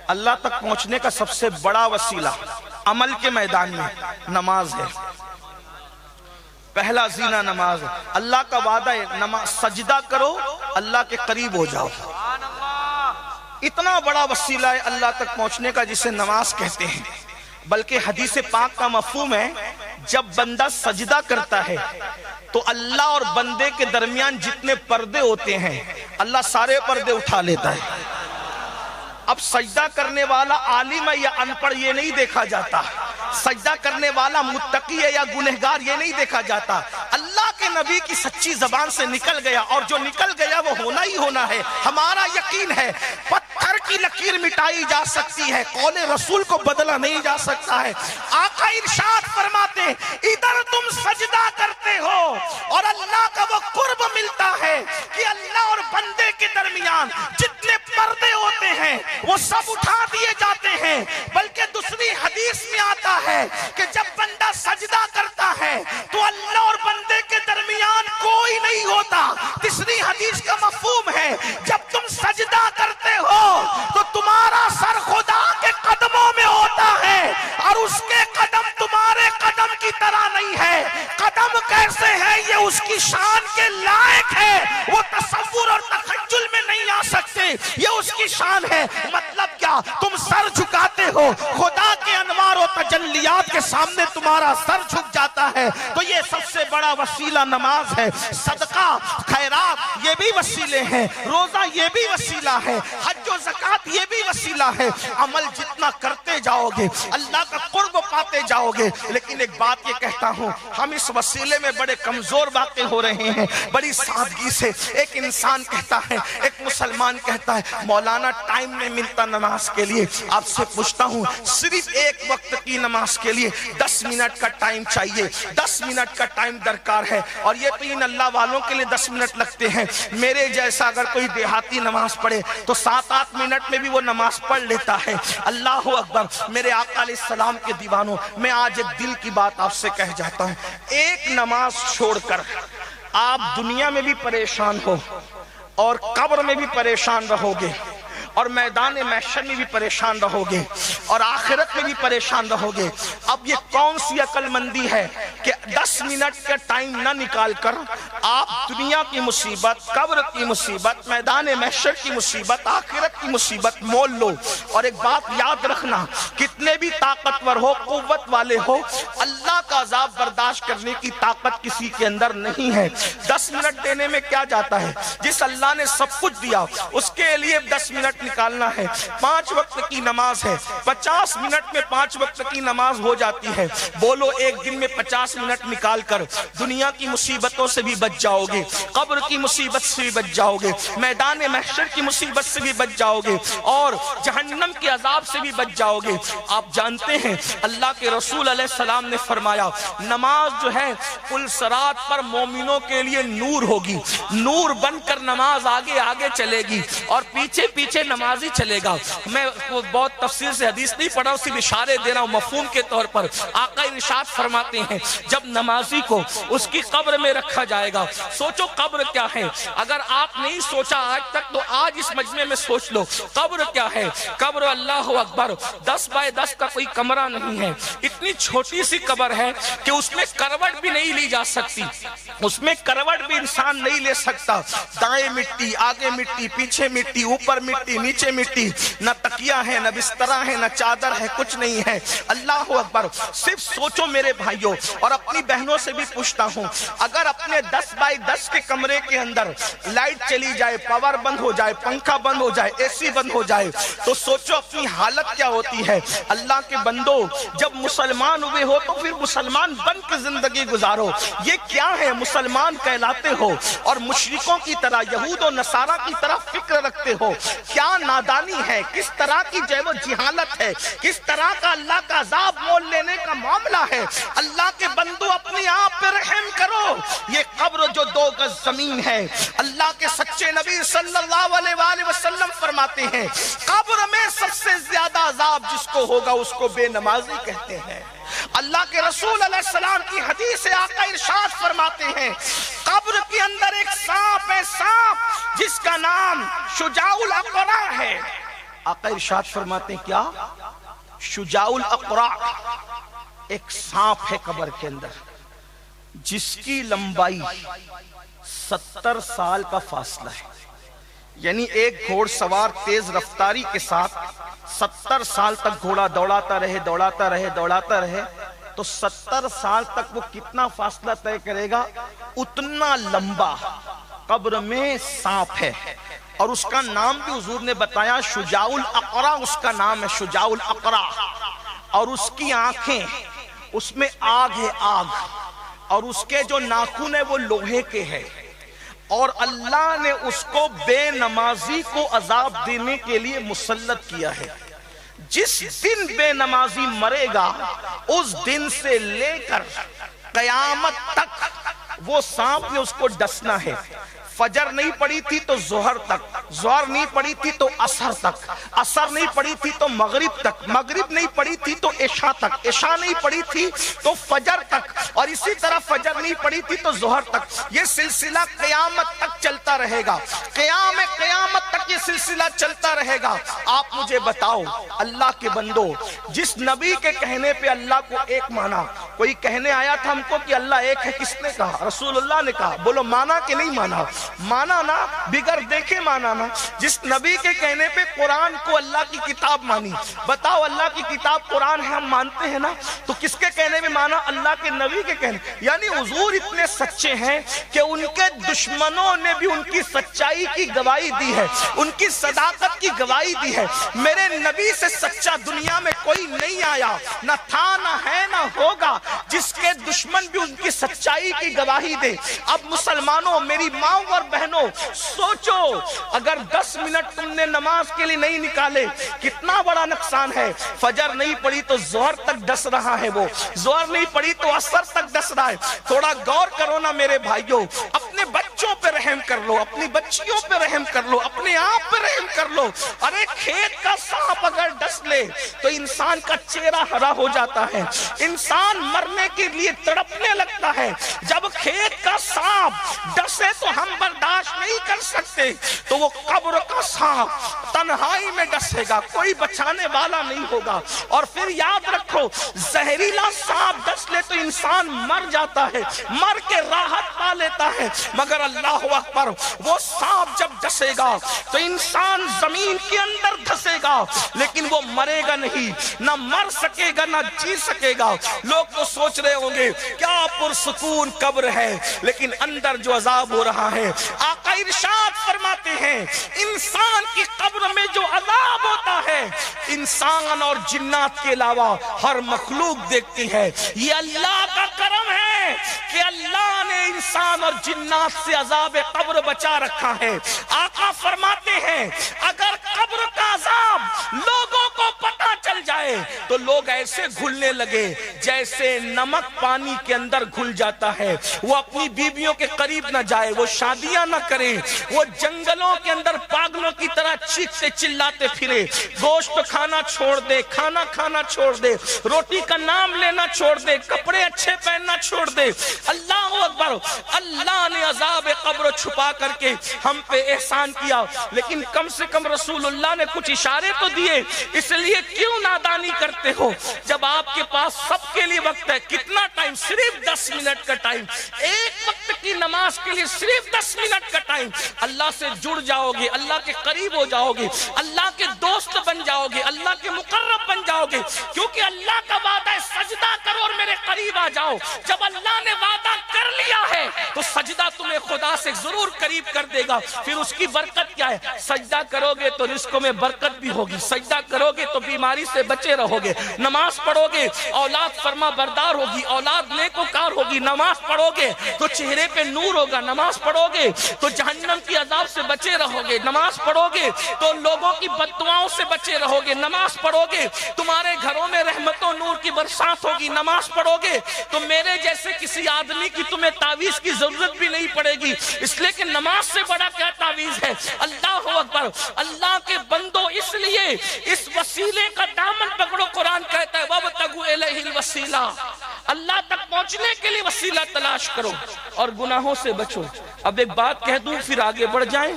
اللہ تک پہنچنے کا سب سے بڑا وسیلہ عمل کے میدان میں نماز ہے. پہلا زینہ نماز ہے. اللہ کا وعدہ ہے نماز سجدہ کرو اللہ کے قریب ہو جاؤ. اتنا بڑا وسیلہ ہے اللہ تک پہنچنے کا جسے نماز کہتے ہیں. بلکہ حدیث پاک کا مفہوم ہے جب بندہ سجدہ کرتا ہے تو اللہ اور بندے کے درمیان جتنے پردے ہوتے ہیں اللہ سارے پردے اٹھا لیتا ہے. اب سجدہ کرنے والا عالم ہے یا ان پڑھ یہ نہیں دیکھا جاتا. سجدہ کرنے والا متقی ہے یا گنہگار یہ نہیں دیکھا جاتا. اللہ کے نبی کی سچی زبان سے نکل گیا اور جو نکل گیا وہ ہونا ہی ہونا ہے. ہمارا یقین ہے پتھر کی لکیر مٹائی جا سکتی ہے, قول رسول کو بدلا نہیں جا سکتا ہے. آقا ارشاد فرماتے ادھر تم سجدہ کرتے ہو اور اللہ کا وہ قرب ملتا ہے کہ اللہ اور بندے کے درمیان جتنے پردے ہوتے ہیں وہ سب اٹھا دیے جاتے ہیں. بلکہ دوسری حدیث میں آتا ہے کہ جب بندہ سجدہ کرتا ہے تو اللہ اور بندے کے درمیان کوئی نہیں ہوتا. تیسری حدیث کا مفہوم ہے جب تم سجدہ کرتے ہو تو تمہارا سر خدا کے قدموں میں ہوتا ہے اور اس کے قدم تمہارے قدم کی طرح نہیں ہے. قدم کیسے ہے یہ اس کی شان کے لائق ہے, وہ تصور اور تخیل میں نہیں آ سکتے, یہ اس کی شان ہے. مطلب کیا, تم سر جھکاتے ہو خدا کے انوار و تجلیات کے سامنے تمہارا سر جھک جاتا ہے. تو یہ سب سے بڑا وسیلہ نماز ہے. صدقہ خیرات یہ بھی وسیلے ہیں, روزہ یہ بھی وسیلہ ہے, حج و زکوٰۃ یہ بھی وسیلہ ہے. عمل جتنا کرتے جاؤ گے اللہ کا قرب پاتے جاؤ گے. لیکن ایک بات یہ کہتا ہوں, ہم اس وسیلے میں بڑے کمزور واقع ہو رہے ہیں. بڑی سادگی سے ایک انسان کہتا ہے, ایک مسلمان کہتا ہے مولانا ٹائم نہیں ملتا نماز کے لیے. آپ سے پوچھتا ہوں صرف ایک وقت کی نماز کے لیے 10 منٹ کا ٹائم چاہیے, 10 منٹ کا ٹائم درکار ہے. اور یہ تو ان اللہ والوں کے لیے 10 منٹ لگتے ہیں. میرے جیسا اگر کوئی دیہاتی نماز پڑھے تو 7-8 منٹ میں بھی وہ نماز پڑھ لیتا ہے. اللہ اکبر. میرے آقا علیہ السلام کے دیوانوں, میں آج ایک دل کی بات آپ سے کہہ جاتا ہوں. ایک نماز چھوڑ کر آپ دنیا میں بھی پریشان ہو اور قبر میں بھی پریشان رہو گے اور میدان محشر میں بھی پریشان رہو گے اور آخرت میں بھی پریشان رہو گے. اب یہ کون سی عقل مندی ہے کہ 10 منٹ کا ٹائم نہ نکال کر آپ دنیا کی مصیبت, قبر کی مصیبت, میدان محشر کی مصیبت, آخرت کی مصیبت مول لو. اور ایک بات یاد رکھنا, کتنے بھی طاقتور ہو, قوت والے ہو, اللہ کا عذاب برداشت کرنے کی طاقت کسی کے اندر نہیں ہے. 10 منٹ دینے میں کیا جاتا ہے, جس اللہ نے سب کچھ دیا اس کے لیے 10 منٹ نکالنا ہے. 5 وقت کی نماز ہے, 50 منٹ میں 5 وقت کی نماز ہو جاتی ہے. بولو ایک دن میں 50 منٹ نکال کر دنیا کی مصیبتوں سے بھی بچ جاؤ گے, قبر کی مصیبت سے بھی بچ جاؤ گے, میدان محشر کی مصیبت سے بھی بچ جاؤ گے اور جہنم کے عذاب سے بھی بچ جاؤ گے. آپ جانتے ہیں اللہ کے رسول علیہ السلام نے فرمایا نماز جو ہے پل صراط پر مومنوں کے لیے نور ہوگی, نور بن کر نماز آگے آگے چلے گی اور پیچھے پیچھے نمازی چلے گا. میں بہت تفصیل سے حدیث نہیں پڑھا, صرف اشارے دے رہا ہوں مفہوم کے طور پر. آقا ارشاد فرماتے ہیں جب نمازی کو اس کی قبر میں رکھا جائے گا, سوچو قبر کیا ہے, اگر آپ نہیں سوچا آج تک تو آج اس مجمع میں سوچ لو قبر کیا ہے. قبر اللہ اکبر 10 بائی 10 کا کوئی کمرہ نہیں ہے, اتنی چھوٹی سی قبر ہے کہ اس میں کروٹ بھی نہیں لی جا سکتی, اس میں کروٹ بھی انسان نہیں لے سکتا. دائیں مٹی, آگے مٹی, پیچھے مٹی, اوپر مٹی, نیچے مٹی, نہ تکیہ ہے, نہ بسترہ ہے, نہ چادر ہے, کچھ نہیں ہے. اللہ اکبر. صرف سوچو میرے بھائیوں, اور اپنی بہنوں سے بھی پوچھتا ہوں, اگر اپنے 10 بائی 10 کے کمرے کے اندر لائٹ چلی جائے, پاور بند ہو جائے, پنکھا بند ہو جائے, اے سی بند ہو جائے, تو سوچو اپنی حالت کیا ہوتی ہے. اللہ کے بندو, جب مسلمان ہوئے ہو تو پھر مسلمان بن کے زندگی گزارو. یہ کیا ہے, مسلمان کہلاتے ہو اور مشرکوں کی طرح, یہود و نصارہ کی طرح فکر رکھتے ہو. کیا نادانی ہے, کس طرح کی جو وہ جہالت ہے, کس طرح کا اللہ کا عذاب مول لینے کا معاملہ ہے. اللہ کے بندو اپنی آپ پہ رحم کرو. یہ قبر جو 2 گز زمین ہے, اللہ کے سچے نبی صلی اللہ علیہ وآلہ وسلم فرماتے ہیں قبر میں سب سے زیادہ عذاب جس کو ہوگا اس کو بے نمازی کہتے ہیں. اللہ کے رسول علیہ السلام کی حدیث سے آقا ارشاد فرماتے ہیں قبر کے اندر ایک سانپ ہے, سانپ جس کا نام شجاع الاقرع ہے. آقا ارشاد فرماتے ہیں کیا؟ شجاع الاقرع، ایک سانپ ہے قبر کے اندر جس کی لمبائی 70 سال کا فاصلہ ہے، یعنی ایک گھوڑ سوار تیز رفتاری کے ساتھ 70 سال تک گھوڑا دوڑاتا رہے تو 70 سال تک وہ کتنا فاصلہ طے کرے گا؟ اتنا لمبا قبر میں سانپ ہے، اور اس کا نام بھی حضور نے بتایا شجاع الاقرع، اس کا نام ہے شجاع الاقرع، اور اس کی آنکھیں، اس میں آگ ہے آگ، اور اس کے جو ناخن ہے وہ لوہے کے ہیں، اور اللہ نے اس کو بے نمازی کو عذاب دینے کے لیے مسلط کیا ہے۔ جس دن بے نمازی مرے گا اس دن سے لے کر قیامت تک وہ سانپ نے اس کو ڈسنا ہے۔ فجر نہیں پڑی تھی تو ظہر تک، ظہر نہیں پڑی تھی تو عصر تک، عصر نہیں پڑی تھی تو مغرب تک، مغرب نہیں پڑی تھی تو عشاء تک، عشاء نہیں پڑی تھی تو فجر تک، اور اسی طرح فجر نہیں پڑی تھی تو ظہر تک۔ یہ سلسلہ قیامت تک چلتا رہے گا، قیامت تک یہ سلسلہ چلتا رہے گا۔ آپ مجھے بتاؤ اللہ کے بندو، جس نبی کے کہنے پہ اللہ کو ایک مانا، کوئی کہنے آیا تھا ہم کو کہ اللہ ایک ہے، کس نے کہا؟ رسول اللہ نے کہا۔ بولو مانا کہ نہیں مانا؟ مانا نا، بغیر دیکھے مانا نا۔ جس نبی کے کہنے پہ قرآن کو اللہ کی کتاب مانی، بتاؤ اللہ کی کتاب قرآن ہے ہم مانتے ہیں نا، تو کس کے کہنے میں مانا؟ اللہ کے نبی کے کہنے۔ یعنی حضور اتنے سچے ہیں کہ ان کے دشمنوں نے بھی ان کی سچائی کی گواہی دی ہے، ان کی صداقت کی گواہی دی ہے۔ میرے نبی سے سچا دنیا میں کوئی نہیں آیا، نہ تھا نہ ہے نہ ہوگا، جس کے دشمن بھی ان کی سچائی کی گواہی دے۔ اب مسلمانوں، میری ماں اور بہنوں، سوچو اگر 10 منٹ تم نے نماز کے لیے نہیں نکالے کتنا بڑا نقصان ہے۔ فجر نہیں پڑی تو ظہر تک ڈس رہا ہے، وہ ظہر نہیں پڑی تو عصر تک ڈس رہا ہے۔ تھوڑا غور کرو نا میرے بھائیوں، اپنے بچوں پہ رحم کر لو، اپنی بچیوں پہ رحم کر لو، اپنے آپ پہ رحم کر لو۔ ارے کھیت کا سانپ اگر ڈس لے تو انسان کا چہرہ ہرا ہو جاتا ہے، انسان مرنے کے لیے تڑپنے لگتا ہے۔ جب کھیت کا سانپ ڈسے تو ہم برداشت نہیں کر سکتے، تو وہ قبر کا سانپ تنہائی میں ڈسے گا، کوئی بچانے والا نہیں ہوگا۔ اور پھر یاد رکھو، زہریلا سانپ ڈس لے تو انسان مر جاتا ہے، مر کے راحت پا لیتا ہے، مگر اللہ اکبر، وہ سانپ جب ڈسے گا تو انسان زمین کے اندر دھسے گا، لیکن وہ مرے گا نہیں، نہ مر سکے گا نہ جی سکے گا۔ لوگ تو سوچ رہے ہوں گے کیا پرسکون قبر ہے، لیکن اندر جو عذاب ہو رہا ہے۔ آقا ارشاد فرماتے ہیں انسان کی قبر میں جو عذاب ہوتا ہے انسان اور جنات کے علاوہ ہر مخلوق دیکھتی ہے۔ یہ اللہ کا کرم ہے کہ اللہ نے انسان اور جنات سے عذاب قبر بچا رکھا ہے۔ آقا فرماتے ہیں اگر قبر کا عذاب لوگوں کو پتہ چل جائے تو لوگ ایسے گھلنے لگے جیسے نمک پانی کے اندر گھل جاتا ہے۔ وہ اپنی بیویوں کے قریب نہ جائے، وہ شادیاں نہ کرے، وہ جنگلوں کے اندر پاگلوں کی طرح چیختے چلاتے پھرے، گوشت کھانا چھوڑ دے، کھانا کھانا چھوڑ دے، روٹی کا نام لینا چھوڑ دے، کپڑے اچھے پہننا چھوڑ دے۔ اللہ اکبر، اللہ نے عذاب قبر چھپا کر کے ہم پہ احسان کیا، لیکن کم سے کم رسول اللہ نے کچھ اشارے تو دیے۔ اس لیے کیوں نادانی کرتے ہو جب آپ کے پاس سب کے لیے وقت ہے؟ کتنا ٹائم؟ صرف 10 منٹ کا ٹائم، ایک وقت کی نماز کے لیے صرف 10 منٹ کا ٹائم۔ اللہ سے جڑ جاؤ گے، اللہ کے قریب ہو جاؤ گے، اللہ کے دوست بن جاؤ گے، اللہ کے مقرب بن جاؤ گے، کیونکہ اللہ کا وعدہ ہے سجدہ کرو اور میرے قریب آ جاؤ۔ جب اللہ نے وعدہ کر لیا ہے تو سجدہ تمہیں خدا سے ضرور قریب کر دے گا۔ پھر اس کی برکت کیا ہے؟ سجدہ کرو گے تو رزق میں برکت بھی ہوگی، سجدہ کرو گے تو بیماری سے بچے رہو گے، نماز پڑھو گے اولاد فرما بردار ہوگی، اولاد نیکوکار ہوگی، نماز پڑھو گے تو چہرے پہ نور ہوگا، نماز پڑھو گے تو جہنم کی عذاب سے بچے رہو گے، نماز پڑھو گے تو لوگوں کی بد دعاؤں سے بچے رہو گے، نماز پڑھو گے تمہارے گھروں میں رحمت و نور کی برسات ہوگی، نماز پڑھو گے تو میرے جیسے کسی آدمی کی تمہیں تعویذ کی ضرورت بھی نہیں پڑے گی، اس لیے کہ نماز سے بڑا کیا تعویذ ہے؟ اللہ اکبر۔ اللہ کے بندو، اس لیے اس وسیلے کا دامن پکڑو، قرآن کہتا ہے وَابْتَغُوا إِلَيْهِ الْوَسِيلَةَ، اللہ تک پہنچنے کے لیے وسیلہ تلاش کرو اور گناہوں سے بچو۔ اب ایک بات کہہ دوں پھر آگے بڑھ جائیں،